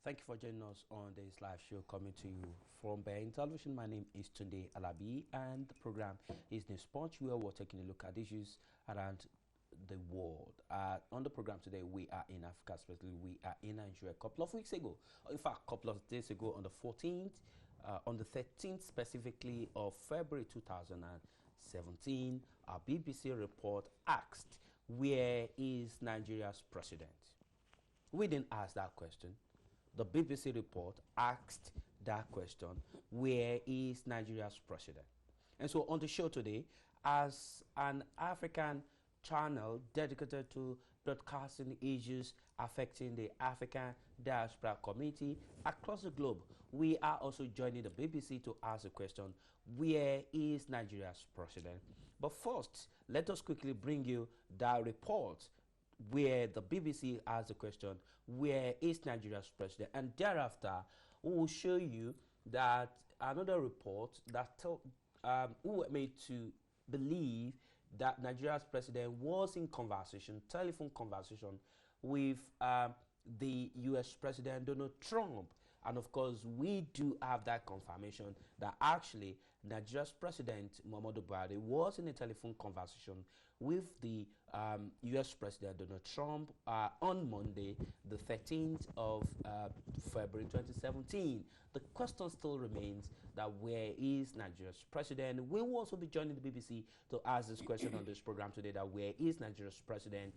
Thank you for joining us on this live show coming to you from Bein Television. My name is Tunde Alabi, and the program is Newspunch, where we're taking a look at issues around the world. On the program today, we are in Africa, especially we are in Nigeria. A couple of weeks ago, in fact, a couple of days ago, on the 14th, on the 13th specifically of February 2017, our BBC report asked, where is Nigeria's president? We didn't ask that question. The BBC report asked that question, where is Nigeria's president? And so on the show today, as an African channel dedicated to broadcasting issues affecting the African diaspora community across the globe, we are also joining the BBC to ask the question, where is Nigeria's president? But first, let us quickly bring you that report where the BBC asks the question, where is Nigeria's president? And thereafter, we will show you that another report that we were made to believe that Nigeria's president was in conversation, telephone conversation, with the US President Donald Trump. And of course, we do have that confirmation that actually Nigeria's President Muhammadu Buhari was in a telephone conversation with the US President Donald Trump on Monday, the 13th of February 2017. The question still remains that where is Nigeria's president? We will also be joining the BBC to ask this question on this program today, that where is Nigeria's president?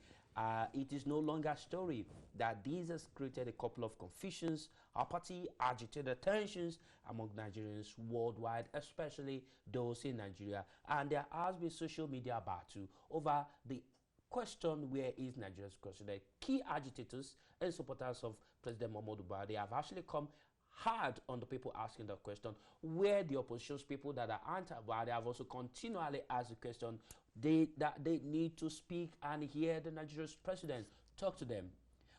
It is no longer a story that this has created a couple of confusions, apathy, agitated tensions among Nigerians worldwide, especially those in Nigeria. And there has been social media battle over the question, where is Nigeria's president? Key agitators and supporters of President Muhammadu Buhari have actually come hard on the people asking the question, where the opposition people that are anti-Buhari have also continually asked the question, that they need to speak and hear the Nigeria's president talk to them.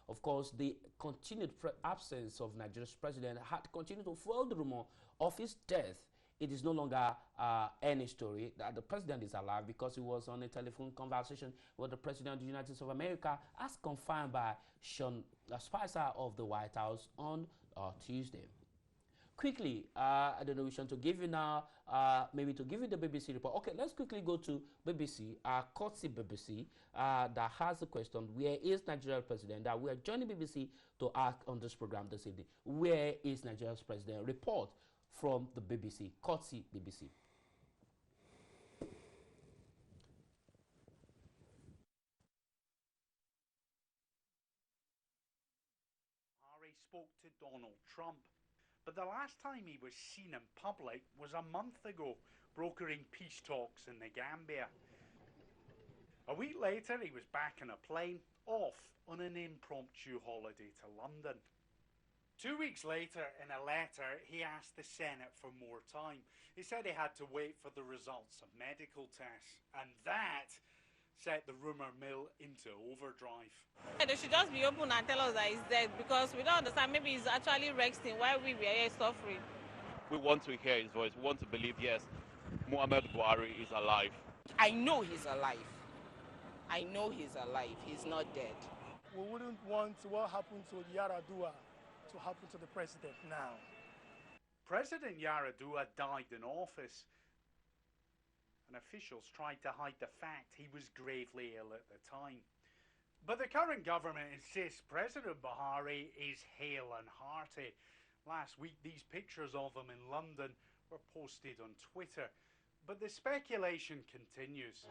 Of course, the continued absence of Nigeria's president had continued to fuel the rumor of his death. It is no longer any story that the president is alive, because he was on a telephone conversation with the president of the United States of America, as confirmed by Sean Spicer of the White House on Tuesday. Quickly, I don't know which one to give you now, maybe to give you the BBC report. Okay, let's quickly go to BBC, courtesy BBC, that has a question, where is Nigeria's president? That we are joining BBC to ask on this program this evening. Where is Nigeria's president? Report from the BBC, courtesy BBC. Harry spoke to Donald Trump, but the last time he was seen in public was a month ago, brokering peace talks in the Gambia. A week later, he was back on a plane, off on an impromptu holiday to London. 2 weeks later, in a letter, he asked the Senate for more time. He said he had to wait for the results of medical tests, and that set the rumour mill into overdrive. They should just be open and tell us that he's dead, because we don't understand. Maybe he's actually resting while we were here suffering. We want to hear his voice. We want to believe, yes, Muhammad Buhari is alive. I know he's alive. I know he's alive. He's not dead. We wouldn't want what happened to Yaradua to happen to the president now. President Yaradua died in office, and officials tried to hide the fact he was gravely ill at the time. But the current government insists President Buhari is hale and hearty. Last week, these pictures of him in London were posted on Twitter, but the speculation continues.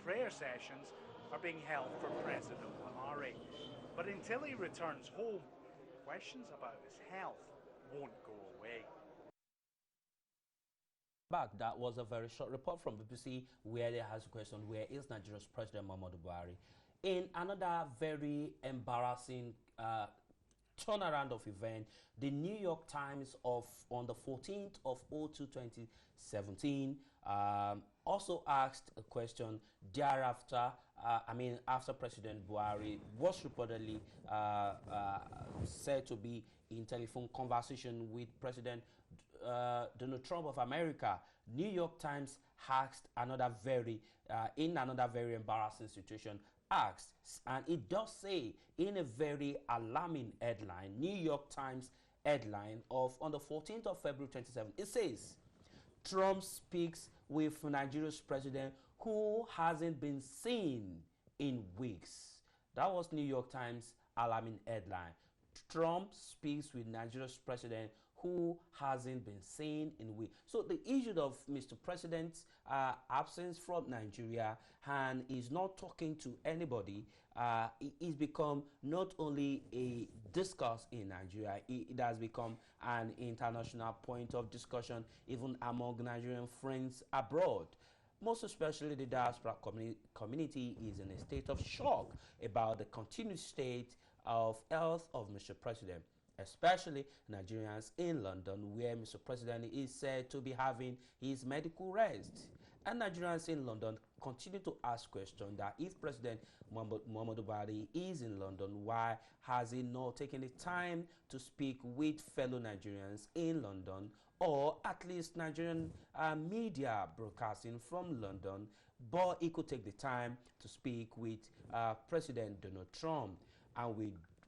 Prayer sessions are being held for President Buhari, but until he returns home, questions about his health won't go away. Back, that was a very short report from BBC, where they has a question, where is Nigeria's President Muhammadu Buhari? In another very embarrassing turnaround of event, the New York Times on the 14th of 2017 also asked a question thereafter. After President Buhari was reportedly said to be in telephone conversation with President Donald Trump of America, New York Times asked another very, in another very embarrassing situation, asked, and it does say in a very alarming headline, New York Times headline of on the 14th of February 27, it says, Trump speaks with Nigeria's president who hasn't been seen in weeks. That was New York Times alarming headline. Trump speaks with Nigeria's president who hasn't been seen in weeks. So the issue of Mr. President's absence from Nigeria and is not talking to anybody is become not only a discourse in Nigeria, it has become an international point of discussion even among Nigerian friends abroad. Most especially the diaspora community is in a state of shock about the continued state of health of Mr. President, especially Nigerians in London, where Mr. President is said to be having his medical rest. And Nigerians in London continue to ask questions that if President Muhammadu Buhari is in London, why has he not taken the time to speak with fellow Nigerians in London, or at least Nigerian media broadcasting from London, but he could take the time to speak with President Donald Trump. And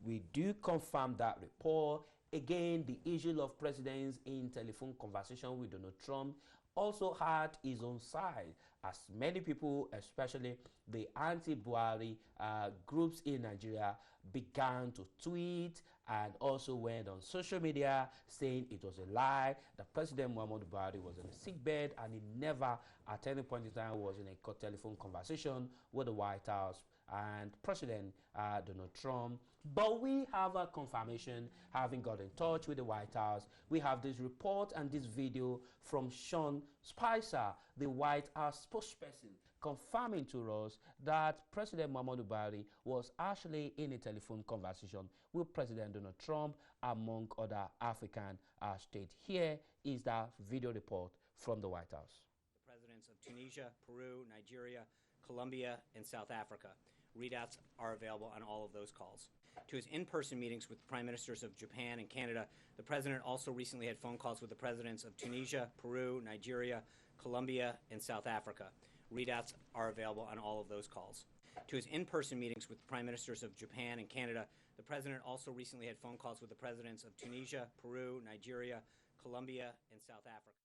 we do confirm that report. Again, the issue of presidents in telephone conversation with Donald Trump also had his own side, as many people, especially the anti-Buhari groups in Nigeria, began to tweet and also went on social media saying it was a lie, that President Muhammadu Buhari was in a sick bed and he never at any point in time was in a telephone conversation with the White House and President Donald Trump. But we have a confirmation, having got in touch with the White House. We have this report and this video from Sean Spicer, the White House spokesperson, confirming to us that President Muhammadu Buhari was actually in a telephone conversation with President Donald Trump, among other African states. Here is that video report from the White House. The presidents of Tunisia, Peru, Nigeria, Colombia, and South Africa. Readouts are available on all of those calls. To his in-person meetings with the prime ministers of Japan and Canada, the president also recently had phone calls with the presidents of Tunisia, Peru, Nigeria, Colombia, and South Africa. Readouts are available on all of those calls. To his in-person meetings with the prime ministers of Japan and Canada, the president also recently had phone calls with the presidents of Tunisia, Peru, Nigeria, Colombia, and South Africa.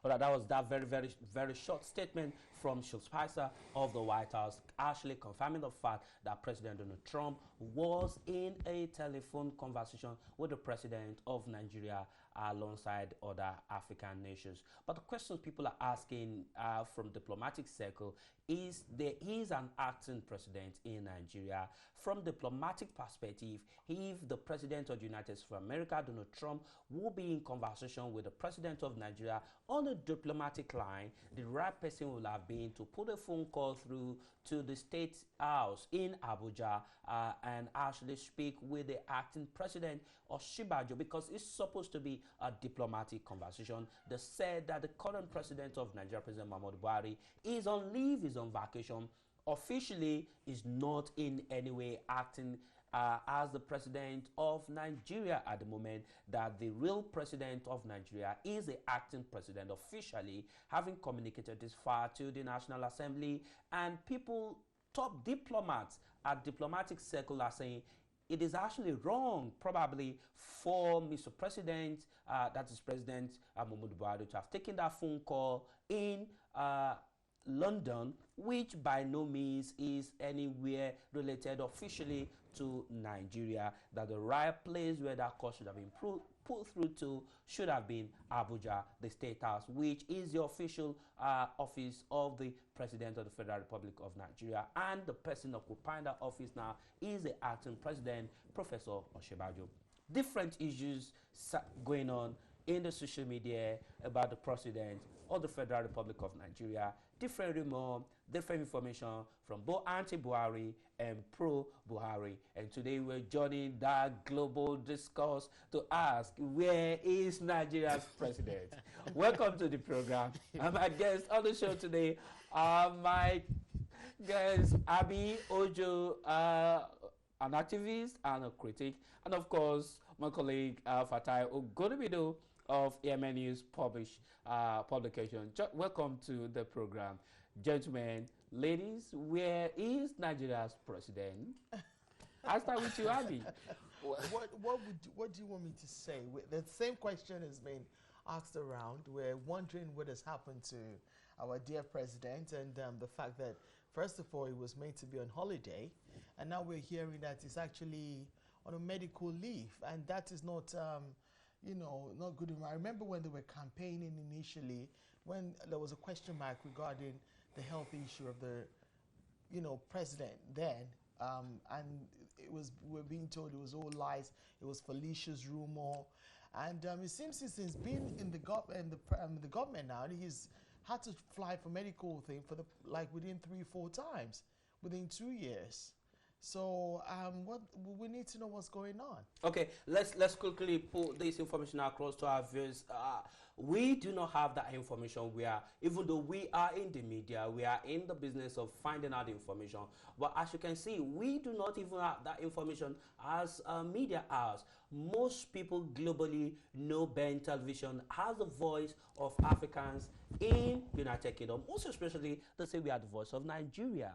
All right, that was that very short statement from Sean Spicer of the White House, actually confirming the fact that President Donald Trump was in a telephone conversation with the president of Nigeria alongside other African nations. But the questions people are asking from diplomatic circle is, there is an acting president in Nigeria. From diplomatic perspective, if the president of the United States of America, Donald Trump, will be in conversation with the president of Nigeria on a diplomatic line, the right person will have been to put a phone call through to the State House in Abuja and actually speak with the acting president of Shibajo, because it's supposed to be a diplomatic conversation. They said that the current president of Nigeria, President Muhammadu Buhari, is on leave, is on vacation. Officially is not in any way acting as the president of Nigeria at the moment, that the real president of Nigeria is the acting president officially, having communicated this far to the National Assembly. And people, top diplomats at diplomatic circle, are saying it is actually wrong probably for Mr. President, that is President Muhammadu Buhari, to have taken that phone call in London, which by no means is anywhere related officially to Nigeria, that the right place where that call should have been put through to should have been Abuja, the State House, which is the official office of the President of the Federal Republic of Nigeria. And the person occupying that office now is the acting president, Professor Oshibajo. Different issues going on in the social media about the president of the Federal Republic of Nigeria. Different rumor, different information from both anti-Buhari and pro-Buhari. And today we're joining that global discourse to ask, where is Nigeria's president? Welcome to the program. And my guests on the show today are my guests, Abi Ojo an activist and a critic, and of course, my colleague Fatai Ogonibido of AMN News publication. Welcome to the program. Gentlemen, ladies, where is Nigeria's president? I'll start with you, Abby. What do you want me to say? The same question has been asked around. We're wondering what has happened to our dear president, and the fact that, first of all, he was meant to be on holiday, and now we're hearing that he's actually on a medical leave, and that is not, not good. I remember when they were campaigning initially, when there was a question mark regarding the health issue of the, president then, and we're being told it was all lies. It was Felicia's rumor, and it seems since he's been in the government now, he's had to fly for medical thing within 3-4 times within 2 years. So what we need to know what's going on. Okay, let's quickly put this information across to our viewers. We do not have that information. Even though we are in the media, we are in the business of finding out the information. But as you can see, we do not even have that information as a media house. Most people globally know Ben Television as the voice of Africans in United Kingdom. Most especially, they say we are the voice of Nigeria.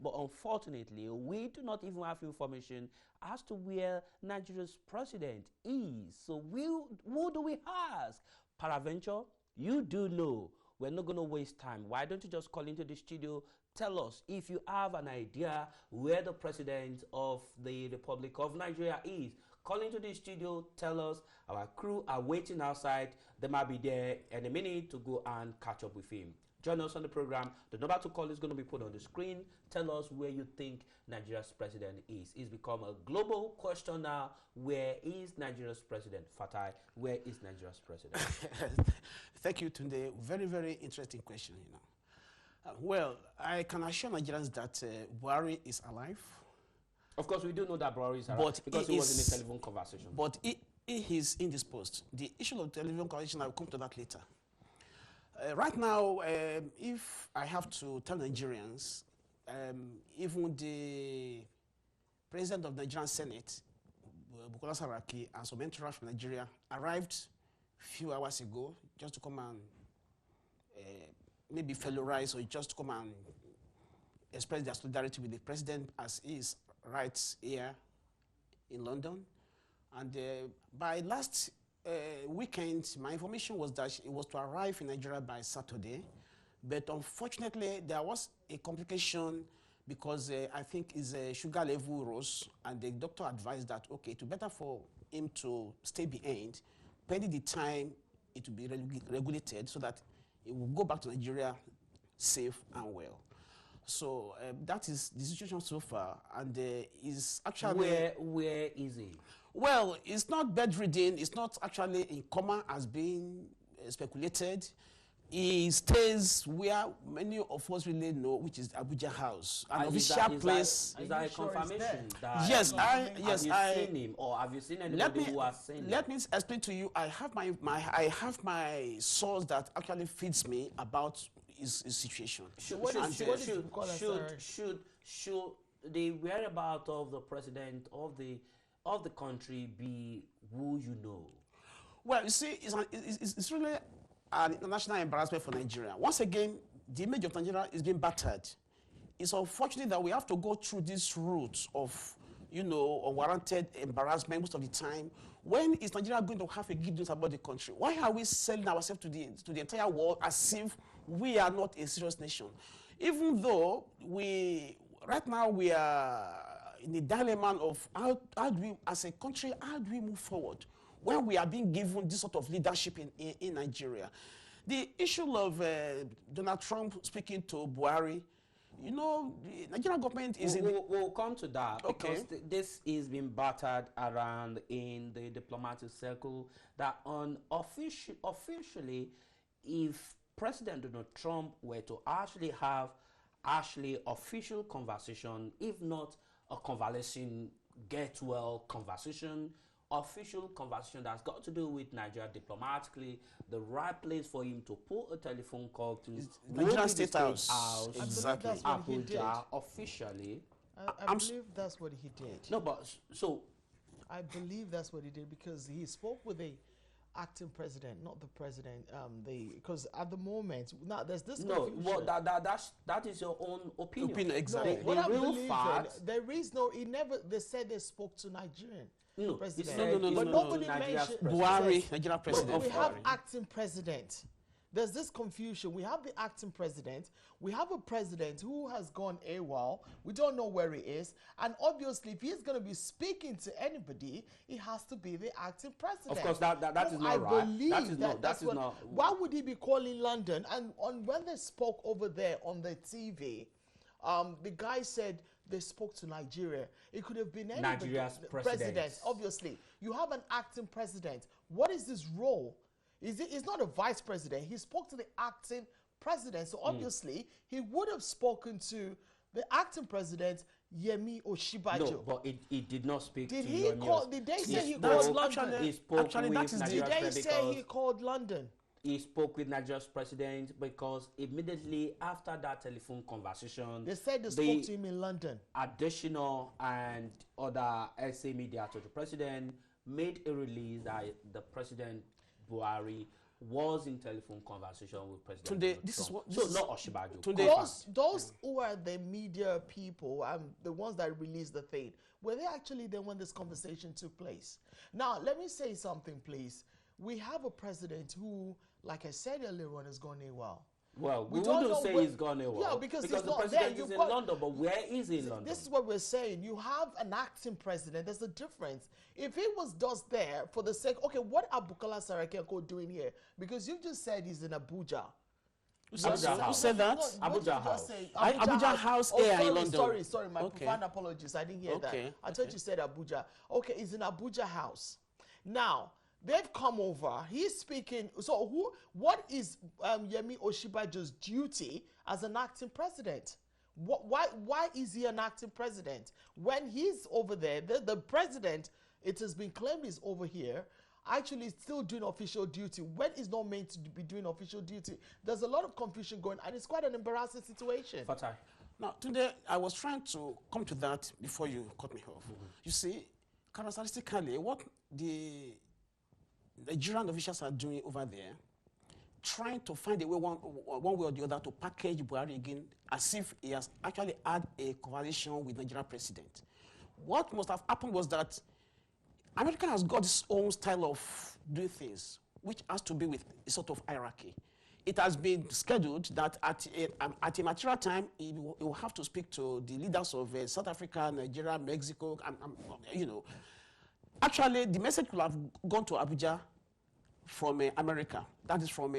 But unfortunately, we do not even have information as to where Nigeria's president is. So who do we ask? Paraventure, you do know. We're not going to waste time. Why don't you just call into the studio? Tell us if you have an idea where the president of the Republic of Nigeria is. Call into the studio, tell us. Our crew are waiting outside. They might be there in a minute to go and catch up with him. Join us on the program. The number to call is going to be put on the screen. Tell us where you think Nigeria's president is. It's become a global question now. Where is Nigeria's president? Fatai, where is Nigeria's president? Thank you, Tunde. Very, very interesting question, well, I can assure Nigerians that Buhari is alive. Of course, we do know that Buhari is alive because he was in a telephone conversation. But he is indisposed. The issue of telephone conversation, I will come to that later. Right now, if I have to tell Nigerians, even the president of the Nigerian Senate, Bukola Saraki, and some entourage from Nigeria arrived a few hours ago just to come and maybe fellowrise or just to come and express their solidarity with the president as he is right here in London. And by last weekend, my information was that it was to arrive in Nigeria by Saturday, but unfortunately there was a complication because I think his sugar level rose, and the doctor advised that okay, it would be better for him to stay behind, pending the time it will be regulated, so that it will go back to Nigeria safe and well. So that is the situation so far, and is actually where is he? Well, it's not bedridden. It's not actually in coma as being speculated. He stays where many of us really know, which is Abuja House, an official place. Is that a confirmation? Yes, have you seen him, or have you seen anybody who has seen him? Let me explain to you. I have my source that actually feeds me about his situation. Should the whereabouts of the president of the country be who you know? Well, you see, it's really an international embarrassment for Nigeria. Once again, the image of Nigeria is being battered. It's unfortunate that we have to go through this route of, unwarranted embarrassment most of the time. When is Nigeria going to have a good news about the country? Why are we selling ourselves to the entire world as if we are not a serious nation? Even though right now we are in the dilemma of how do we, as a country, how do we move forward when we are being given this sort of leadership in Nigeria? The issue of Donald Trump speaking to Buhari, the Nigerian government is we'll come to that, okay, because this is being battered around in the diplomatic circle that officially, if President Donald Trump were to actually have official conversation, if not a convalescing get well conversation, official conversation that's got to do with Nigeria diplomatically, the right place for him to put a telephone call to Nigerian State House. Exactly. Abuja officially. I believe that's what he did. No, but so I believe that's what he did because he spoke with the acting president, not the president. Because at the moment now there's this no, confusion. well, that is your own opinion. Opinion, exactly. What The I real believe fact. in, there is no. He never. They said they spoke to Nigerian No, president. no, But nobody Nigeria's mentioned. president. Buhari, Yes. Nigeria But president. we have Buhari. acting president. There's this confusion. We have the acting president. We have a president who has gone AWOL. We don't know where he is. And obviously, if he's going to be speaking to anybody, he has to be the acting president. Of course, that is Whom not I right. believe That is not. That that's is what, not. why would he be calling London? And when they spoke over there on the TV, the guy said they spoke to Nigeria. It could have been anybody. Nigeria's president. Obviously, you have an acting president. What is his role? He's not a vice president. He spoke to the acting president. So obviously, he would have spoken to the acting president, Yemi Oshibajo. No, but he did not speak Did to he Yomi call? Os- Did they say Yes, he no, called London? He spoke Actually, with that is the- Did Nigeria's they president say he because called London? he spoke with Nigeria's president because immediately after that telephone conversation, They said they spoke to him in London. Additional and other SA media to the president made a release that the president Buhari was in telephone conversation with President Today, Donald this is Trump. what- So this is- not Oshibajo. Today- Those who are the media people, the ones that released the thing, were they actually there when this conversation took place? Now, let me say something, please. We have a president who, like I said earlier on, has gone AWOL. Well, we don't wouldn't know say where- he's gone away. Yeah, because he's the not president there. is You in put- London, but where is he in London? This is what we're saying. You have an acting president. There's a difference. If he was just there for the sake, okay, what are Bukola Saraki doing here? Because you just said he's in Abuja. Who said Abuja that? Who House. said that? What did Abuja you just House. say? Abuja House here in sorry, London. Sorry, my Okay. profound apologies. I didn't hear Okay, that. I thought you said Abuja. Okay, he's in Abuja House. Now, they've come over. He's speaking. So what is Yemi Oshibajo's duty as an acting president? Why is he an acting president? When he's over there, the president, it has been claimed is over here, actually still doing official duty when he's not meant to be doing official duty. There's a lot of confusion going and it's quite an embarrassing situation. Fatai. Now, today, I was trying to come to that before you cut me off. You see, characteristically, what the Nigerian officials are doing over there, trying to find a way, one way or the other, to package Buhari again as if he has actually had a conversation with Nigerian president. What must have happened was that America has got its own style of doing things, which has to be with a sort of hierarchy. It has been scheduled that at a material time, he will have to speak to the leaders of South Africa, Nigeria, Mexico, you know. Actually, the message will have gone to Abuja from America. That is from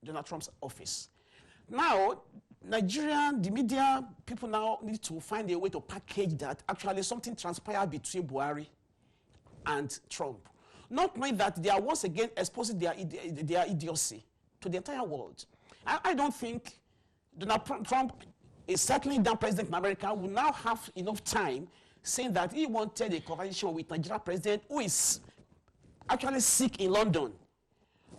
Donald Trump's office. Now, the media people now need to find a way to package that actually something transpired between Buhari and Trump. Not knowing that they are once again exposing their idiocy to the entire world. I don't think Donald Trump is settling down president in America will now have enough time saying that he wanted a conversation with Nigeria president who is actually sick in London.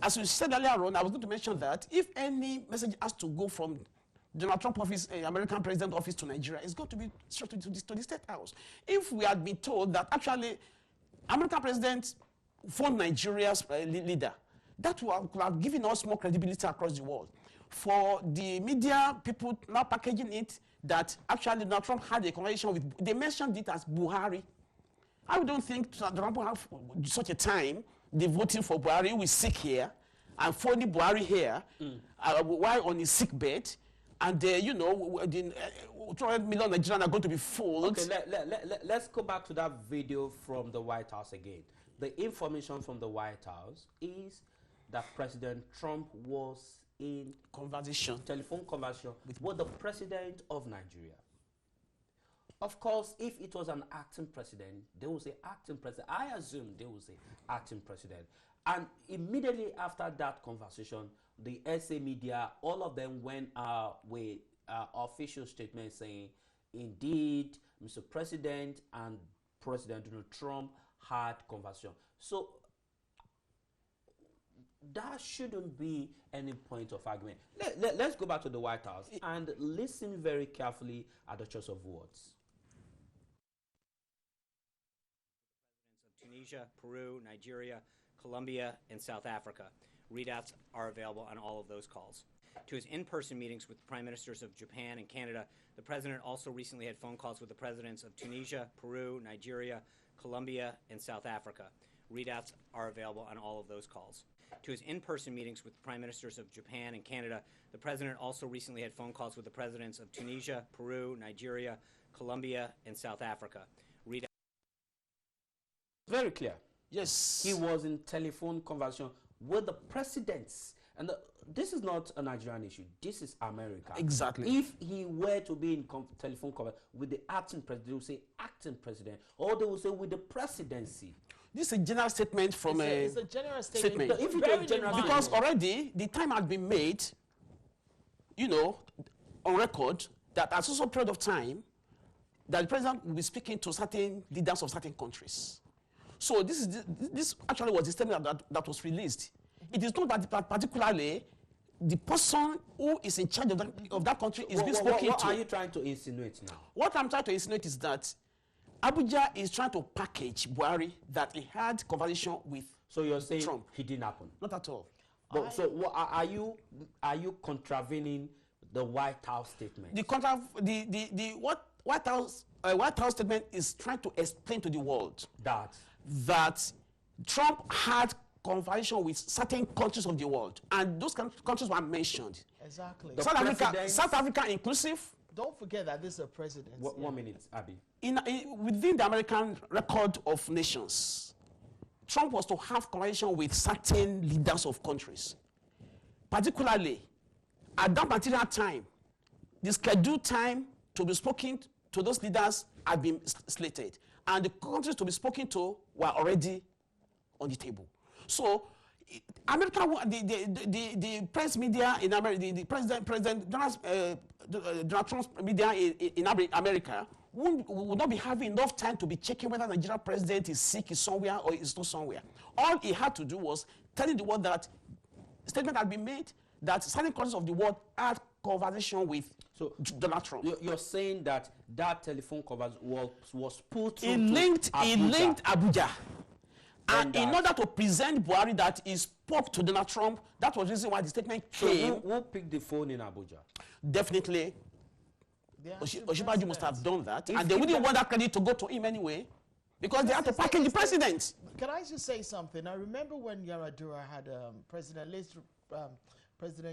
As we said earlier on, I was going to mention that if any message has to go from Donald Trump office, American president office to Nigeria, it's going to be straight to the State House. If we had been told that actually American president phoned Nigeria's leader, that could have given us more credibility across the world. For the media people now packaging it that actually Donald Trump had a conversation with, they mentioned it as Buhari. I don't think Donald Trump have such a time devoting for Buhari who is sick here and phoning Buhari here while on his sick bed. And, you know, the 200 million Nigerians are going to be fooled. Okay, let's go back to that video from the White House again. The information from the White House is that President Trump was in telephone conversation with the president of Nigeria. Of course, if it was an acting president, they will say acting president. I assume they will say acting president. And immediately after that conversation, the SA media, all of them went with official statements saying, indeed, Mr. President and President Donald Trump had conversation. So that shouldn't be any point of argument. Let's go back to the White House and listen very carefully at the choice of words. Tunisia, Peru, Nigeria, Colombia, and South Africa. Readouts are available on all of those calls. To his in-person meetings with prime ministers of Japan and Canada, the president also recently had phone calls with the presidents of Tunisia, Peru, Nigeria, Colombia, and South Africa. Readouts are available on all of those calls. To his in-person meetings with prime ministers of Japan and Canada, the president also recently had phone calls with the presidents of Tunisia, Peru, Nigeria, Colombia, and South Africa. Readouts Very clear. Yes. He was in telephone conversation with the presidents. And this is not a Nigerian issue. This is America. Exactly. If he were to be in telephone conversation with the acting president, they will say acting president, or they will say with the presidency. This is a general statement from It's a general statement. If you Bearing take general in mind- because already the time had been made, you know, on record that at some period of time that the president will be speaking to certain leaders of certain countries. So this actually was the statement that was released. It is not that particularly the person who is in charge of that country is being spoken What to. are you trying to insinuate now? What I'm trying to insinuate is that Abuja is trying to package Buhari that he had conversation with So you're saying Trump. he didn't happen? Not at all. But so what, are you contravening the White House statement? The White House statement is trying to explain to the world that Trump had conversation with certain countries of the world, and those countries were mentioned. Exactly. South Africa inclusive. Don't forget that this is a president. 1 minute, Abby. Within the American record of nations, Trump was to have conversation with certain leaders of countries. Particularly, at that particular time, the scheduled time to be spoken to those leaders had been slated. And the countries to be spoken to were already on the table. So, America, the press media in America, the President Donald Trump's media in America would not be having enough time to be checking whether the Nigerian president is sick, is somewhere, or is not somewhere. All he had to do was telling the world that statement had been made that certain countries of the world had conversation with Donald Trump. You're saying that telephone conversation was put through He linked Abuja. And in order to present Buhari that he spoke to Donald Trump, that was the reason why the statement came. So who picked the phone in Abuja? Definitely, Osinbajo must have done that. And they wouldn't want that credit to go to him anyway, because they had to package the president. Can I just say something? I remember when Yaradua had President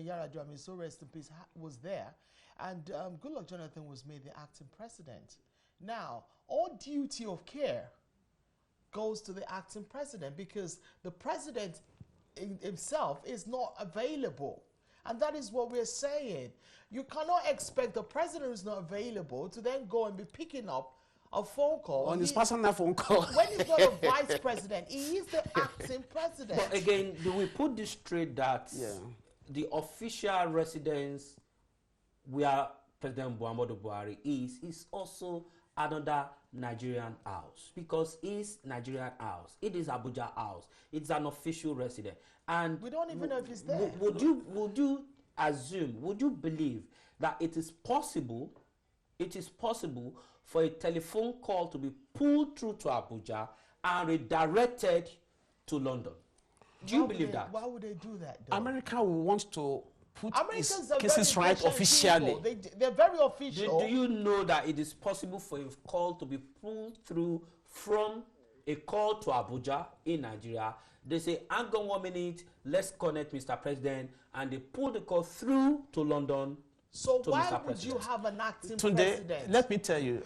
Yaradua, I mean, so rest in peace, was there. And Goodluck Jonathan was made the acting president. Now, all duty of care goes to the acting president because the president himself is not available. And that is what we're saying. You cannot expect the president who's not available to then go and be picking up a phone call. On his personal phone call. When he's not a vice president, he is the acting president. But again, do we put this straight that the official residence where President Muhammadu Buhari is also another Nigerian house, because it's Nigerian house. It is Abuja house. It's an official resident, and we don't even know if he's there. Would you assume? Would you believe that it is possible? It is possible for a telephone call to be pulled through to Abuja and redirected to London. Do you believe that? Why would they do that, though? America wants to put Americans cases right officially. They're very official. Do you know that it is possible for a call to be pulled through from a call to Abuja in Nigeria? They say, hang on 1 minute, let's connect Mr. President, and they pull the call through to London. So to why Mr. would you have an acting Today, president? let me tell you.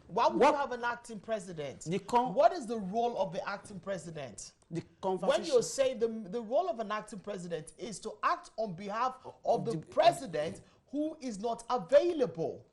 Why would you have an acting president? What is the role of the acting president? The when you're saying the role of an acting president is to act on behalf of the president who is not available.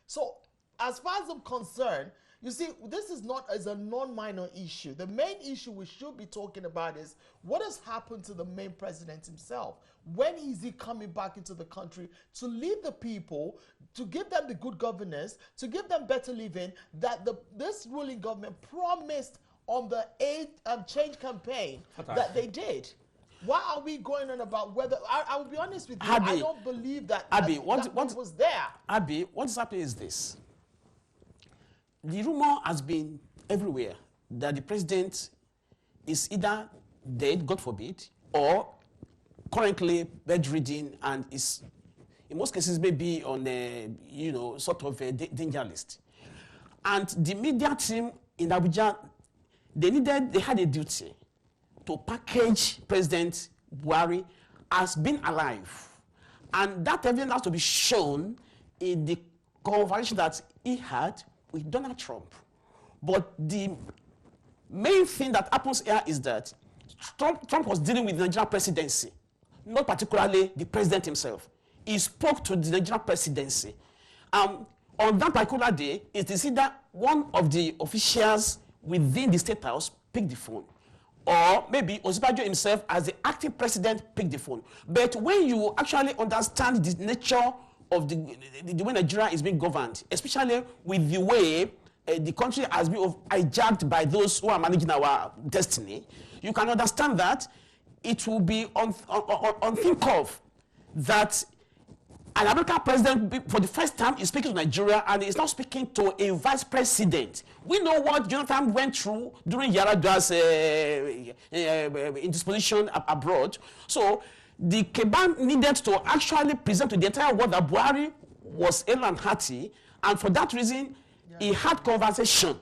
So as far as I'm concerned, you see, this is not as a non-minor issue. The main issue we should be talking about is what has happened to the main president himself. When is he coming back into the country to lead the people, to give them the good governance, to give them better living that this ruling government promised on the change campaign that they did? Why are we going on about whether... I will be honest with you, Abby, I don't believe that what was there. Abby, what's happening is this. The rumor has been everywhere that the president is either dead, God forbid, or currently bedridden and is, in most cases, maybe on a, sort of a danger list. And the media team in Abuja, they had a duty to package President Buhari as being alive. And that evidence has to be shown in the conversation that he had with Donald Trump. But the main thing that happens here is that Trump was dealing with the Nigerian presidency, not particularly the president himself. He spoke to the Nigerian presidency. On that particular day, it is either one of the officials within the State House picked the phone, or maybe Osibajo himself, as the acting president, picked the phone. But when you actually understand the nature of the way Nigeria is being governed, especially with the way the country has been hijacked by those who are managing our destiny, you can understand that it will be unthink of that an American president, for the first time, is speaking to Nigeria, and is not speaking to a vice president. We know what Jonathan went through during Yaradua's indisposition abroad. So the Keban needed to actually present to the entire world that Buhari was ill and hearty, and for that reason, he had conversation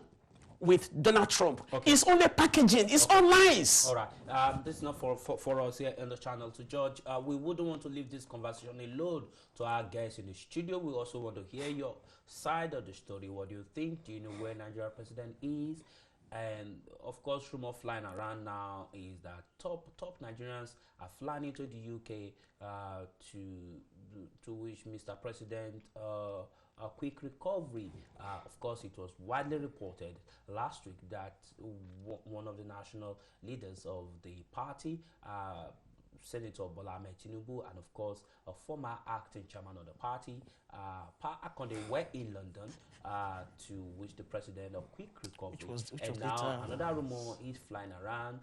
with Donald Trump. Okay. It's only packaging. It's all lies. All right. This is not for us here on the channel to judge. We wouldn't want to leave this conversation alone to our guests in the studio. We also want to hear your side of the story. What do you think? Do you know where Nigeria president is? And of course, rumor flying around now is that top Nigerians are flying into the UK to wish Mr. President a quick recovery. Of course, it was widely reported last week that one of the national leaders of the party, Senator Bola Ahmed Tinubu, and of course a former acting chairman of the party, Akonde, were in London to wish the president a quick recovery. And now another rumor is flying around,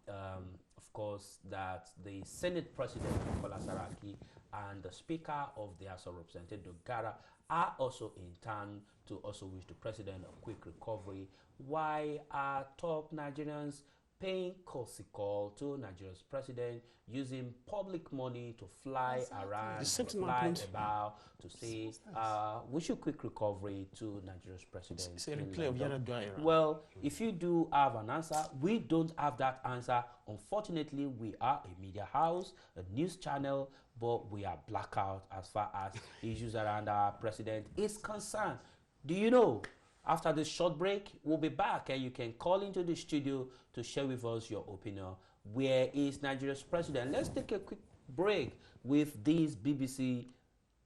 of course, that the Senate President Bukola Saraki and the Speaker of the House of Representatives, Dogara, are also in town to also wish the president a quick recovery. Why are top Nigerians paying courtesy call to Nigeria's president, using public money to fly around, to fly about, to say, wish you quick recovery to Nigeria's president? It's a replay of Yaradua era. Well, if you do have an answer, we don't have that answer. Unfortunately, we are a media house, a news channel, but we are blackout as far as issues around our president is concerned. Do you know? After this short break, we'll be back and you can call into the studio to share with us your opinion. Where is Nigeria's president? Let's take a quick break with this BBC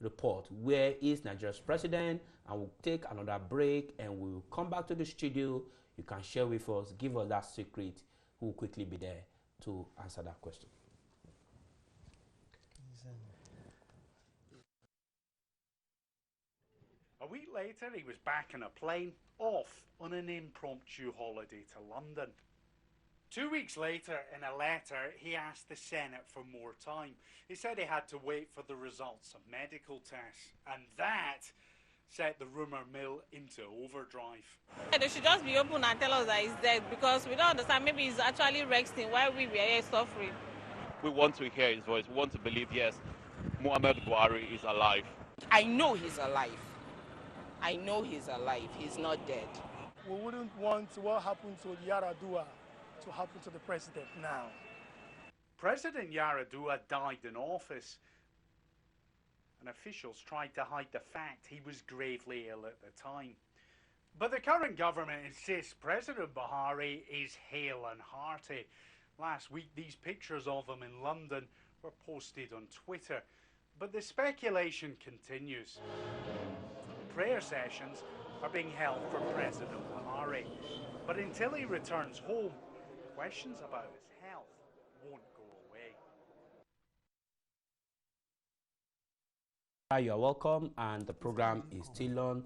report. Where is Nigeria's president? And we'll take another break and we'll come back to the studio. You can share with us, give us that secret. We'll quickly be there to answer that question. A week later, he was back on a plane, off on an impromptu holiday to London. 2 weeks later, in a letter, he asked the Senate for more time. He said he had to wait for the results of medical tests, and that set the rumour mill into overdrive. They should just be open and tell us that he's dead, because we don't understand. Maybe he's actually resting while we were here suffering. We want to hear his voice. We want to believe, yes, Muhammad Buhari is alive. I know he's alive. I know he's alive. He's not dead. We wouldn't want what happened to Yaradua to happen to the president now. President Yaradua died in office, and officials tried to hide the fact he was gravely ill at the time. But the current government insists President Buhari is hale and hearty. Last week, these pictures of him in London were posted on Twitter, but the speculation continues. Prayer sessions are being held for President Buhari, but until he returns home, questions about his health won't go away. Hi, you are welcome, and the program is still on.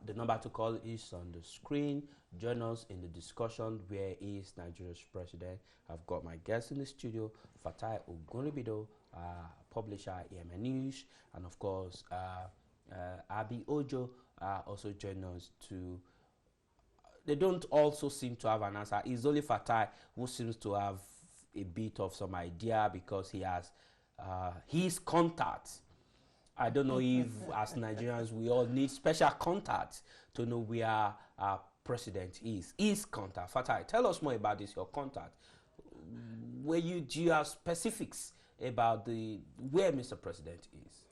The number to call is on the screen. Join us in the discussion. Where is Nigeria's president? I've got my guest in the studio, Fatai Ogunribido, publisher EMN News, and of course Abi Ojo also join us to they don't also seem to have an answer. It's only Fatai who seems to have a bit of some idea because he has his contacts. I don't know if as Nigerians we all need special contacts to know where our president is. His contact. Fatai, tell us more about this, your contact. Do you have specifics about where Mr. President is?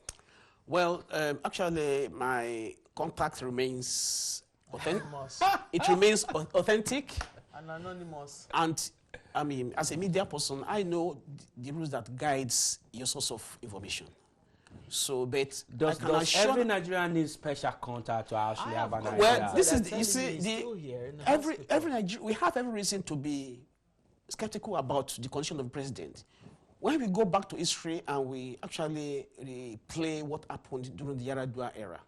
Well, actually, my contact remains authentic. Anonymous. It remains authentic. And anonymous. And I mean, as a media person, I know the rules that guides your source of information. So, but does every Nigerian need special contact to actually have an idea? Well, this is you see every Nigerian, we have every reason to be skeptical about the condition of the president. When we go back to history and we actually replay what happened during the Yaradua era,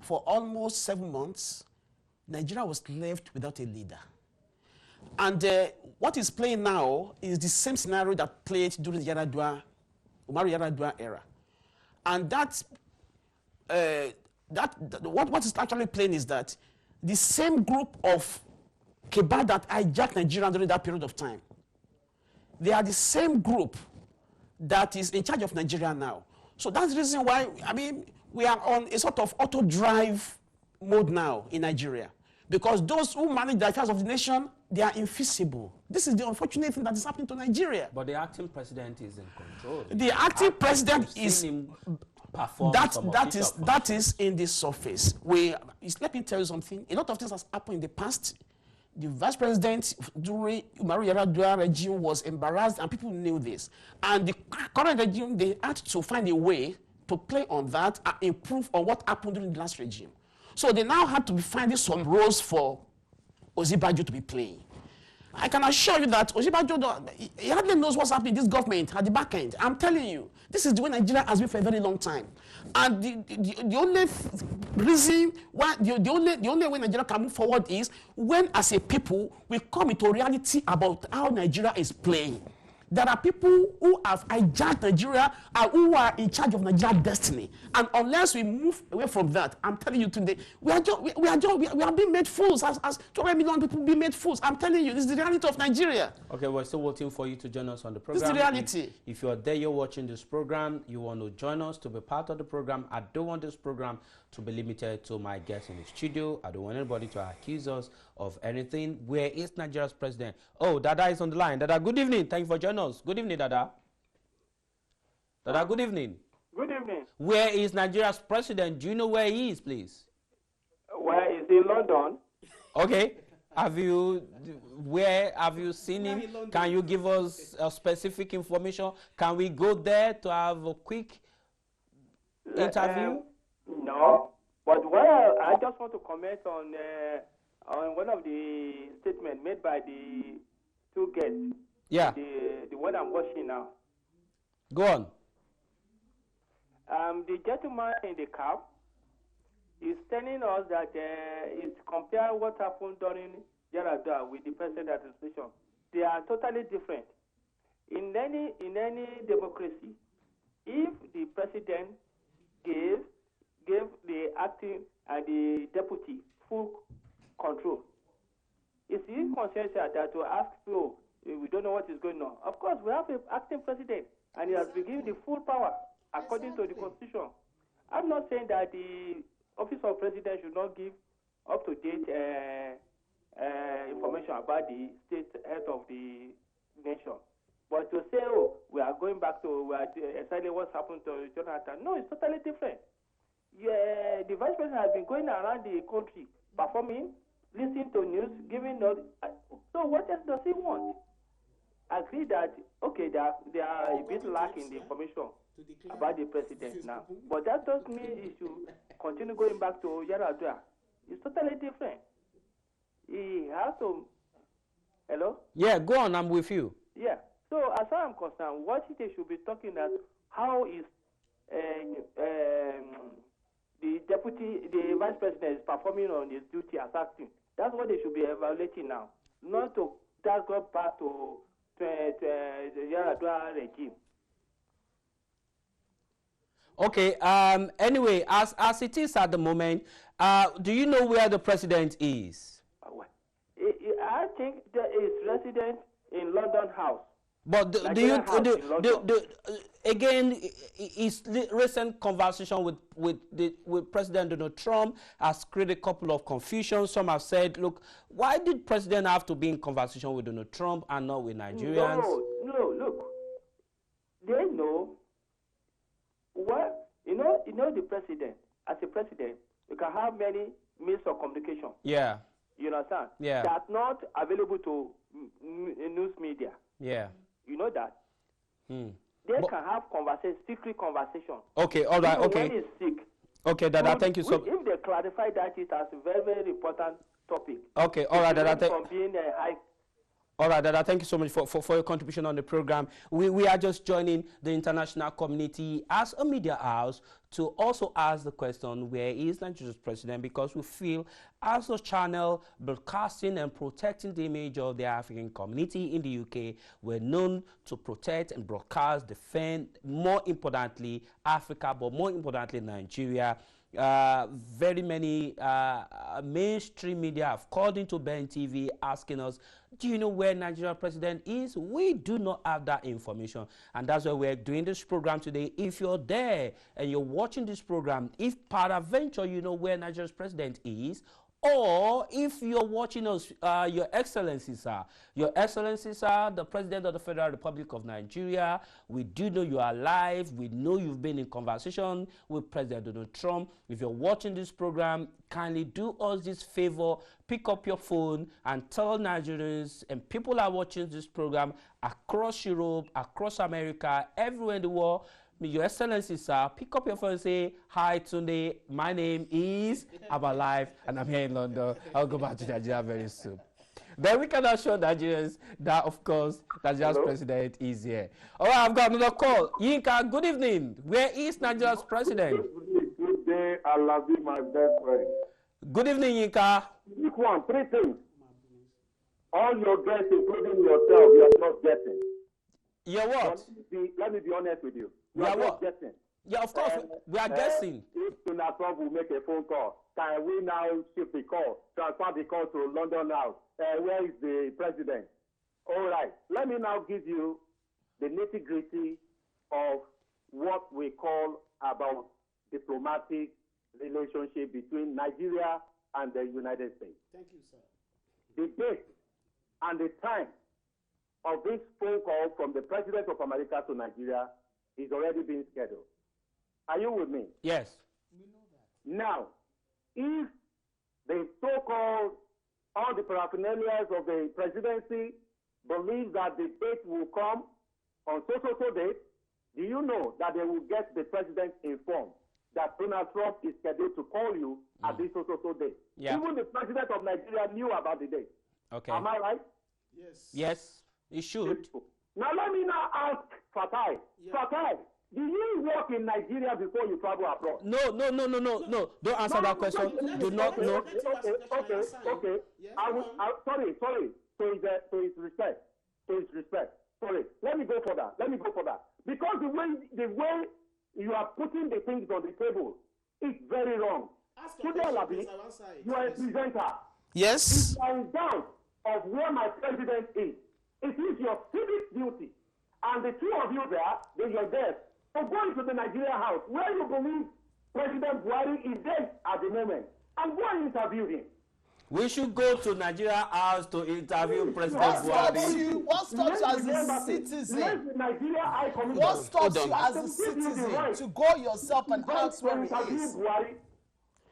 for almost 7 months, Nigeria was left without a leader. And what is playing now is the same scenario that played during the Umaru Yaradua era. And what is actually playing is that the same group of Keba that hijacked Nigeria during that period of time, they are the same group that is in charge of Nigeria now. So that's the reason why, I mean, we are on a sort of auto-drive mode now in Nigeria. Because those who manage the affairs of the nation, they are invisible. This is the unfortunate thing that is happening to Nigeria. But the acting president is in control. The acting president is... That is in the surface. Let me tell you something. A lot of things has happened in the past. The vice president during Umaru Yaradua regime was embarrassed, and people knew this. And the current regime, they had to find a way to play on that and improve on what happened during the last regime. So they now had to be finding some roles for Osinbajo to be playing. I can assure you that Osinbajo, he hardly knows what's happening in this government at the back end. I'm telling you, this is the way Nigeria has been for a very long time. And the only reason why, the only way Nigeria can move forward is when, as a people, we come into reality about how Nigeria is playing. There are people who have hijacked Nigeria and who are in charge of Nigeria's destiny. And unless we move away from that, I'm telling you today, we are being made fools. As 200 million people being made fools. I'm telling you, this is the reality of Nigeria. Okay, we're still waiting for you to join us on the program. This is the reality. If you're there, you're watching this program, you want to join us to be part of the program. I don't want this program to be limited to my guests in the studio. I don't want anybody to accuse us of anything. Where is Nigeria's president? Oh, Dada is on the line. Dada, good evening. Thank you for joining us. Good evening, Dada. Dada, good evening. Good evening. Where is Nigeria's president? Do you know where he is, please? Where is he? London. Okay. Where have you seen him? Can you give us specific information? Can we go there to have a quick interview? No, but well, I just want to comment on one of the statements made by the two guests. Yeah. The one I'm watching now. Go on. The gentleman in the cap is telling us that it's compare what happened during Yaradua with the present administration. They are totally different. In any democracy, if the president gave the acting and the deputy full control, it's inconsensual that to ask people, we don't know what is going on. Of course, we have an acting president, and he has been given the full power according to the constitution. I'm not saying that the office of president should not give up-to-date information about the state head of the nation. But to say, oh, we are going back to exactly what's happened to Jonathan, no, it's totally different. Yeah, the vice president has been going around the country, performing, listening to news, giving notes. So what else does he want? Agree that, okay, they are a bit lacking the information about the president now. But that doesn't mean he should continue going back to Yaradua. It's totally different. He has to... Hello? Yeah, go on, I'm with you. Yeah. So as far as I'm concerned, what they should be talking about, how is the vice president is performing on his duty as acting. That's what they should be evaluating now. Not to just go back to the Yaradua regime. Okay. Anyway, as it is at the moment, do you know where the president is? president in London House. But again, his recent conversation with President Donald Trump has created a couple of confusions. Some have said, look, why did President have to be in conversation with Donald Trump and not with Nigerians? No, look, they know what, you know the president, as a president, you can have many means of communication. Yeah. You understand? Yeah. That's not available to news media. Yeah. You know that? They can have secret conversation. Okay, all right, even okay. when he's sick. Okay, Dada, thank you so much. If they clarify that, it has a very, very important topic. Okay, all right, Dada. From being a high. All right, Dada, thank you so much for your contribution on the program. We are just joining the international community as a media house to also ask the question, where is Nigeria's president? Because we feel as a channel broadcasting and protecting the image of the African community in the UK, we're known to protect and broadcast, defend, more importantly, Africa, but more importantly, Nigeria. Very many mainstream media have called into Ben TV asking us, do you know where Nigerian president is? We do not have that information, and that's why we're doing this program today. If you're there and you're watching this program, if peradventure you know where Nigeria's president is, or if you're watching us, Your Excellencies, sir, Your Excellencies, sir, the President of the Federal Republic of Nigeria, we do know you are alive. We know you've been in conversation with President Donald Trump. If you're watching this program, kindly do us this favor, pick up your phone and tell Nigerians and people who are watching this program across Europe, across America, everywhere in the world, Your Excellency, sir, pick up your phone and say, hi, Tunde, my name is, I'm alive, and I'm here in London. I'll go back to Nigeria very soon. Then we can assure Nigerians that, of course, Nigeria's president is here. All right, I've got another call. Yinka, good evening. Where is Nigeria's president? Good day, Alabi, my best friend. Good evening, Yinka. Pick one, 3 things. All your guests, including yourself, you are not getting. Yeah, what? Let me be honest with you. We are what? Guessing. Yeah, of course, we are guessing. If Donald Trump will make a phone call, can we now shift the call, transfer the call to London now? Where is the president? All right, let me now give you the nitty-gritty of what we call about diplomatic relationship between Nigeria and the United States. Thank you, sir. The date and the time of this phone call from the President of America to Nigeria is already being scheduled. Are you with me? Yes. We know that. Now, if the so-called, all the paraphernalias of the presidency believe that the date will come on so date, do you know that they will get the president informed that Donald Trump is scheduled to call you at this so date? Yeah. Even the president of Nigeria knew about the date. Okay. Am I right? Yes. Yes, it should. Now let me now ask Fatai. Yeah. Fatai, do you work in Nigeria before you travel abroad? No. Don't answer that question. Do not know. Okay. Sorry. To his respect. Sorry. Let me go for that. Because the way you are putting the things on the table is very wrong. Today, Alabi, you are a presenter. Yes. If you are in doubt of where my president is, it is your civic duty, and the two of you there, you're there, to go into the Nigeria house where you believe President Buhari is there at the moment, and go and interview him. We should go to Nigeria house to interview President Buhari. What stops you as a citizen? What stops you as a citizen to go yourself and ask where he is?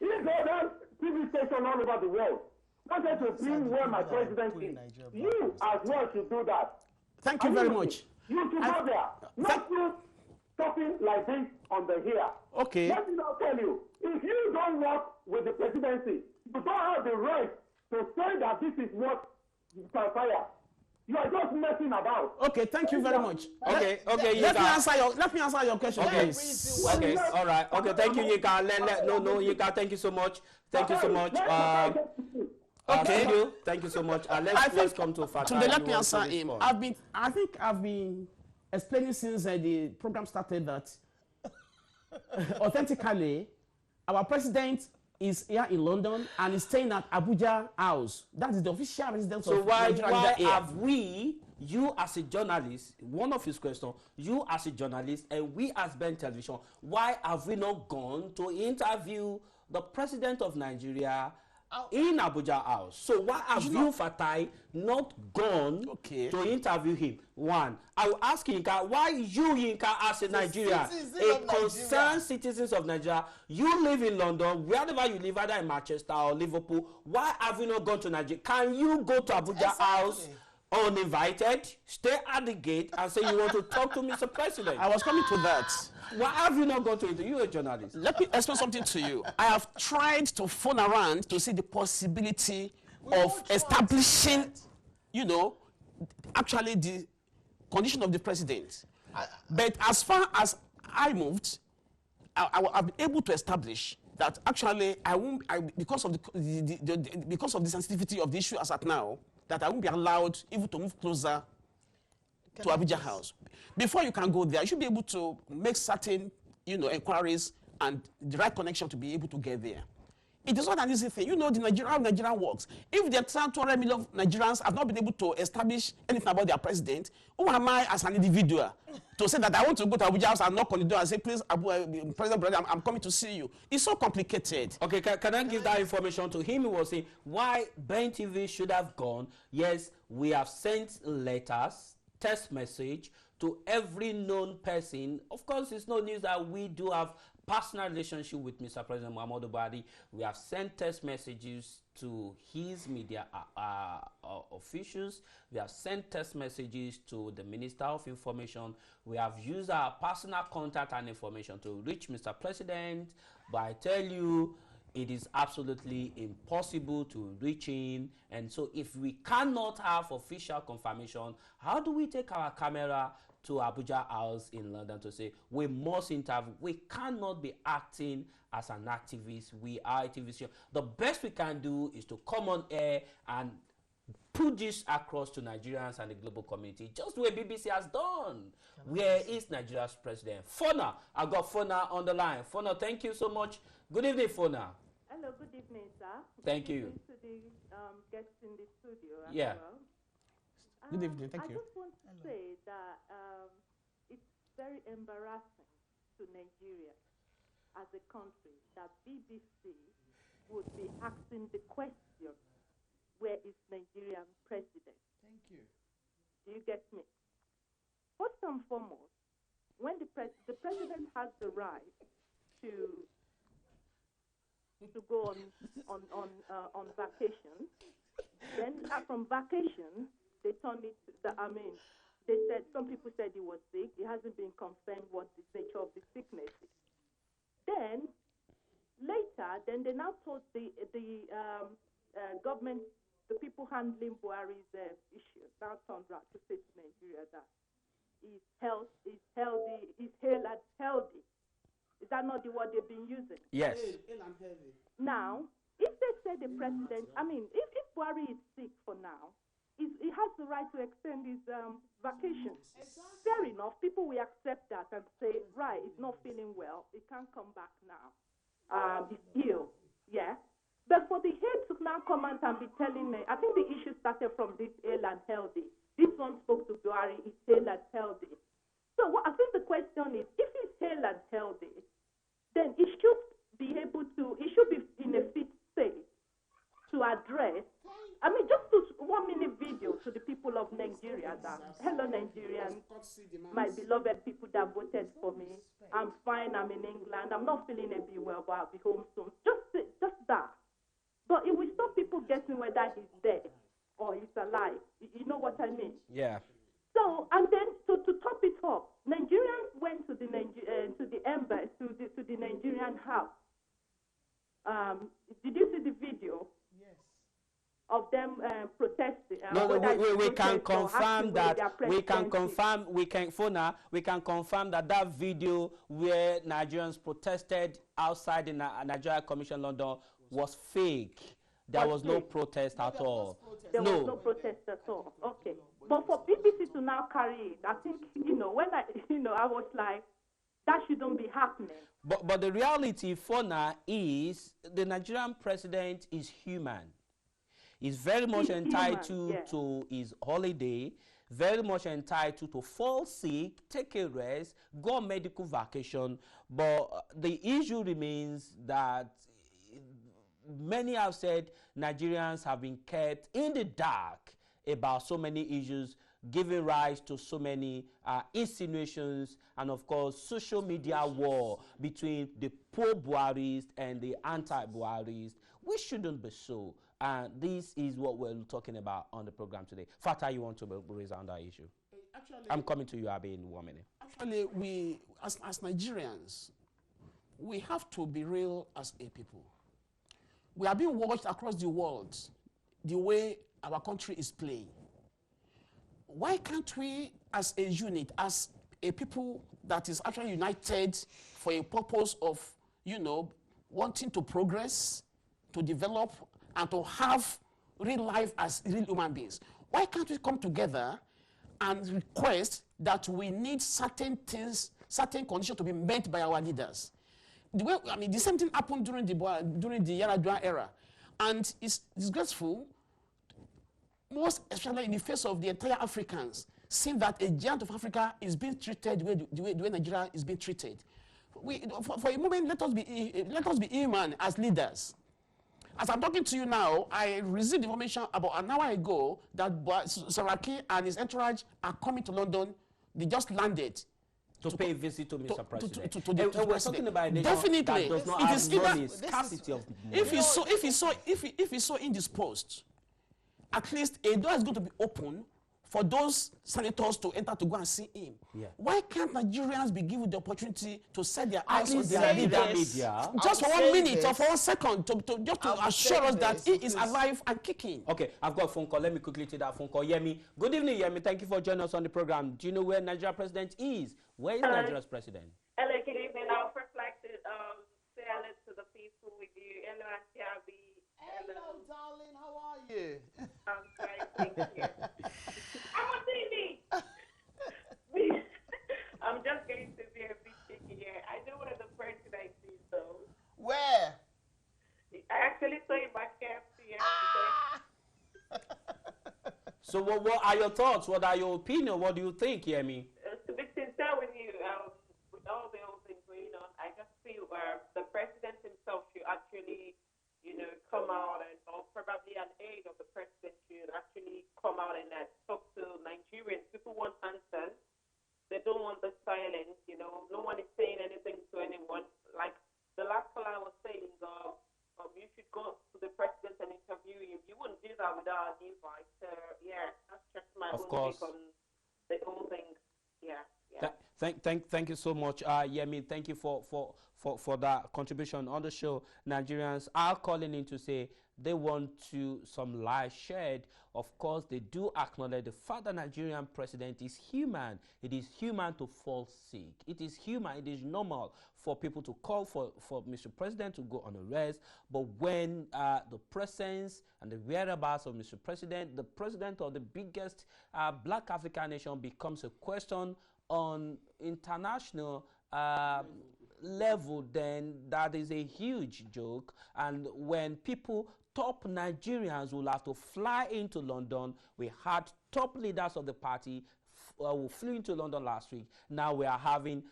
If other TV station all over the world wanted to bring where my president is, you as well should do that. Thank you very much. You should go there. Not you talking like this on the here. Okay. Let me now tell you, if you don't work with the presidency, you don't have the right to say that this is what transpires. You are just messing about. Okay, thank you very much. Okay. Let me answer your question. Okay. Okay. All right. Okay. Thank you, Yinka. No, Yinka. Thank you so much. Thank you so much. Thank you so much. Let's come to Fatai. Let me answer him. I think I've been explaining since the program started that authentically, our president is here in London and is staying at Abuja House. That is the official residence So of why Nigeria here. have we, you as a journalist, one of his questions, you as a journalist and we as Ben Television, why have we not gone to interview the president of Nigeria in Abuja House? So why have you, Fatai, not gone to interview him? One, I will ask Yinka, why you, Yinka, as a Nigerian, a concerned citizens of Nigeria, you live in London, wherever you live, either in Manchester or Liverpool, why have you not gone to Nigeria? Can you go to Abuja House uninvited, stay at the gate and say you want to talk to Mr. President? I was coming to that. Why have you not gone to it? You a journalist. Let me explain something to you. I have tried to phone around to see the possibility of establishing, you know, actually the condition of the president. But as far as I moved, I've been able to establish that actually I won't, because of because of the sensitivity of the issue as at now, that I won't be allowed even to move closer to Abuja House. Before you can go there, you should be able to make certain, you know, inquiries and the right connection to be able to get there. It is not an easy thing. You know how Nigeria works. If the 200 million Nigerians have not been able to establish anything about their president, who am I as an individual to say that I want to go to Abuja House and knock on the door and say, please, President Brother, I'm coming to see you? It's so complicated. Okay, can I give that information to him? He was saying why Ben TV should have gone. Yes, we have sent letters, text message to every known person. Of course, it's no news that we do have personal relationship with Mr. President Muhammadu Buhari. We have sent text messages to his media officials. We have sent text messages to the Minister of Information. We have used our personal contact and information to reach Mr. President. But I tell you, it is absolutely impossible to reach in. And so if we cannot have official confirmation, how do we take our camera to Abuja House in London to say we must interview? We cannot be acting as an activist. We are activists. The best we can do is to come on air and put this across to Nigerians and the global community, just the way BBC has done. Where is Nigeria's president? Fona, I got Fona on the line. Fona, thank you so much. Good evening, Fona. Hello, good evening, sir. Thank you. To the guests in the studio as Yeah. well. Good evening, thank you. I just want to say that it's very embarrassing to Nigeria as a country that BBC would be asking the question, where is Nigerian president? Thank you. Do you get me? First and foremost, when the president has the right to go on vacation, then from vacation they turned it. They said, some people said he was sick. It hasn't been confirmed what the nature of the sickness is. Then later, they now told the government, the people handling Buhari's issue, now turned around to say to Nigeria that he's hale and healthy. Is that not the word they've been using? Yes. Now, if they say the president, if Buhari is sick for now, he has the right to extend his vacation. Exactly. Fair enough. People will accept that and say, right, he's not feeling well. He can't come back now. He's ill. Yeah. But for the head to now come out and be telling me, I think the issue started from this hale and healthy. This one spoke to Buhari, he's hale and healthy. So I think the question is, if he's hale and healthy, then he should be in a fit state to address, just to 1 minute video to the people of Nigeria that, hello Nigerians, my beloved people that voted for me, I'm fine, I'm in England, I'm not feeling a bit well, but I'll be home soon. Just that. But it will stop people guessing whether he's dead or he's alive. You know what I mean? Yeah. So, and then to top it up, Nigerians went to the embassy, to the Nigerian house. Did you see the video? Yes. Of them protesting. We can confirm that. We can confirm that video where Nigerians protested outside the Nigeria Commission London was fake. There was no protest at all. There was no protest at all. Okay. But for BBC to now carry it, I think, when I was like, That shouldn't be happening. But the reality for now is the Nigerian president is human. He's very much He's entitled human, yeah. to his holiday, very much entitled to fall sick, take a rest, go on medical vacation. But the issue remains that many have said Nigerians have been kept in the dark about so many issues, giving rise to so many insinuations and, of course, social media war between the pro-Buharists and the anti-Buharists, which shouldn't be so. And this is what we're talking about on the program today. Fatah, you want to raise on that issue? Actually, I'm coming to you, Abi, in 1 minute. Actually, we, as Nigerians, we have to be real as a people. We are being watched across the world the way our country is playing. Why can't we, as a unit, as a people that is actually united for a purpose of, wanting to progress, to develop, and to have real life as real human beings, why can't we come together and request that we need certain things, certain conditions to be met by our leaders? The same thing happened during the Yaradua era, and it's disgraceful, most especially in the face of the entire Africans, seeing that a giant of Africa is being treated the way Nigeria is being treated. For a moment, let us be human as leaders. As I'm talking to you now, I received information about an hour ago that Saraki and his entourage are coming to London. They just landed. To pay a visit to Mr. President. To the we're president. talking about a nation Definitely. that does not have money, scarcity of money. If he's so indisposed, at least a door is going to be open for those senators to enter to go and see him. Yeah. Why can't Nigerians be given the opportunity to set their eyes on least their say leaders? this. Just for 1 minute or for 1 second to assure us that he is alive and kicking. Okay, I've got a phone call. Let me quickly take that phone call. Yemi. Good evening, Yemi. Thank you for joining us on the program. Do you know where Nigeria president is? Where is Nigeria's president? Hello, good evening. I would first like to say hello to the people with you. Hello, Auntie Abby. Hello, darling. How are you? I'm fine, thank you. I'm on TV. I'm just going to be a bit shaky here. I know where the president is, though. Where? I actually saw him back KFC yesterday. So what are your thoughts? What are your opinion? What do you think, Yemi? To be sincere with you, with all the old things going on, I just feel the president himself should actually, come out or probably an aide of the president should actually come out and talk to Nigerians. People want answers. They don't want the silence. No one is saying anything to anyone. Like the last caller was saying, you should go to the president and interview him. You wouldn't do that without an invite. Yeah, that's just my own take on the whole thing. Yeah. Thank you so much, Yemi. Thank you for that contribution on the show. Nigerians are calling in to say they want some light shed. Of course, they do acknowledge the fact that Nigerian president is human. It is human to fall sick. It is human. It is normal for people to call for Mr. President to go on a rest. But when the presence and the whereabouts of Mr. President, the president of the biggest black African nation, becomes a question on international level, then that is a huge joke. And when top Nigerians will have to fly into London, we had top leaders of the party who flew into London last week. Now we are having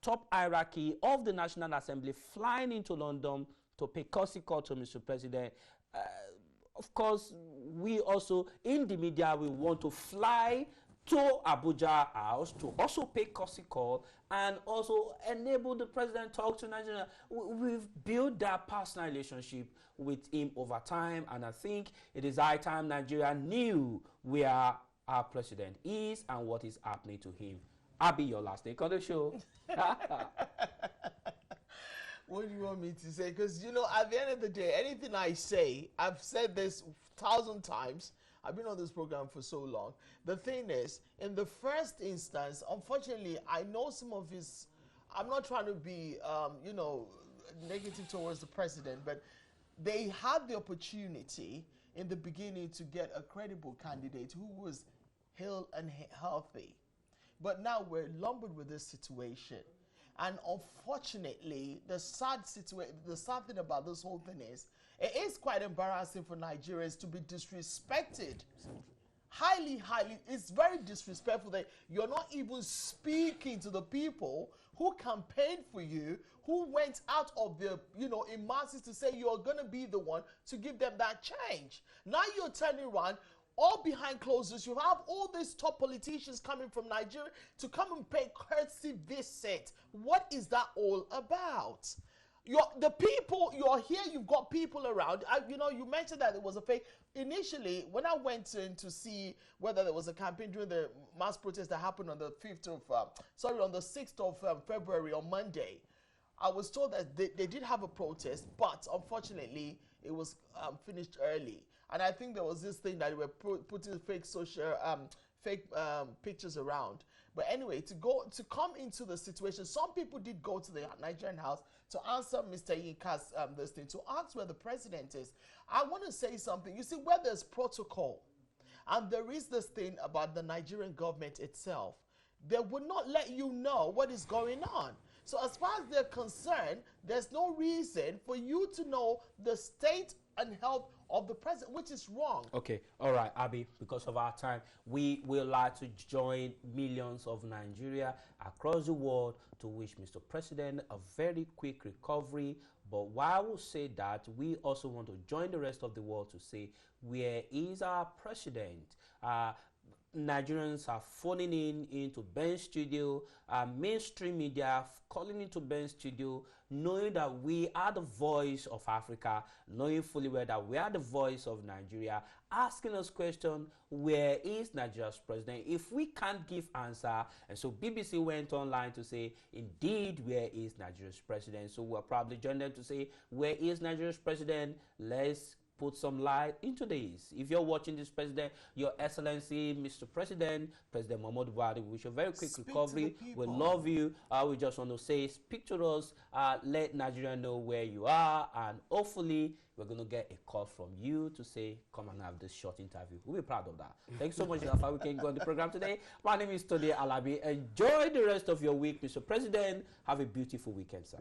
top hierarchy of the National Assembly flying into London to pay courtesy call to Mr. President. Of course, we also in the media, we want to fly to Abuja House to also pay courtesy call and also enable the president talk to Nigeria. We've built that personal relationship with him over time, and I think it is high time Nigeria knew where our president is and what is happening to him. I'll be your last take on the show. What do you want me to say? Because, at the end of the day, anything I say, I've said this 1,000 times. I've been on this program for so long. The thing is, in the first instance, unfortunately, I know some of his, I'm not trying to be, negative towards the president, but they had the opportunity in the beginning to get a credible candidate who was hale and healthy. But now we're lumbered with this situation. And unfortunately, the sad thing about this whole thing is, it is quite embarrassing for Nigerians to be disrespected. Highly, it's very disrespectful that you're not even speaking to the people who campaigned for you, who went out of their, in masses to say you're going to be the one to give them that change. Now you're turning around, all behind closed doors. You have all these top politicians coming from Nigeria to come and pay courtesy visit. What is that all about? The people, you're here, you've got people around. You mentioned that it was a fake. Initially, when I went in to see whether there was a campaign during the mass protest that happened on the 6th of February, on Monday, I was told that they did have a protest, but unfortunately, it was finished early. And I think there was this thing that they were putting fake pictures around. But anyway, to come into the situation, some people did go to the Nigerian House to answer Mr. Yinka's this thing, to ask where the president is. I want to say something. You see, where there's protocol, and there is this thing about the Nigerian government itself, they would not let you know what is going on. So as far as they're concerned, there's no reason for you to know the state and health of the president, which is wrong. Okay, all right, Abby, because of our time, we will like to join millions of Nigeria across the world to wish Mr. President a very quick recovery. But while we say that, we also want to join the rest of the world to say, where is our president? Nigerians are phoning into Ben's studio, mainstream media calling into Ben's studio, knowing that we are the voice of Africa, knowing fully well that we are the voice of Nigeria, asking us questions, where is Nigeria's president? If we can't give answer, and so BBC went online to say, indeed, where is Nigeria's president? So we'll probably join them to say, where is Nigeria's president? Let's put some light into this. If you're watching this, President, Your Excellency, Mr. President, President Muhammadu Buhari, we wish you a very quick recovery. We love you. We just want to say, speak to us, let Nigeria know where you are, and hopefully we're going to get a call from you to say, come and have this short interview. We'll be proud of that. Thanks so much. That's how we can go on the program today. My name is Tony Alabi. Enjoy the rest of your week, Mr. President. Have a beautiful weekend, sir.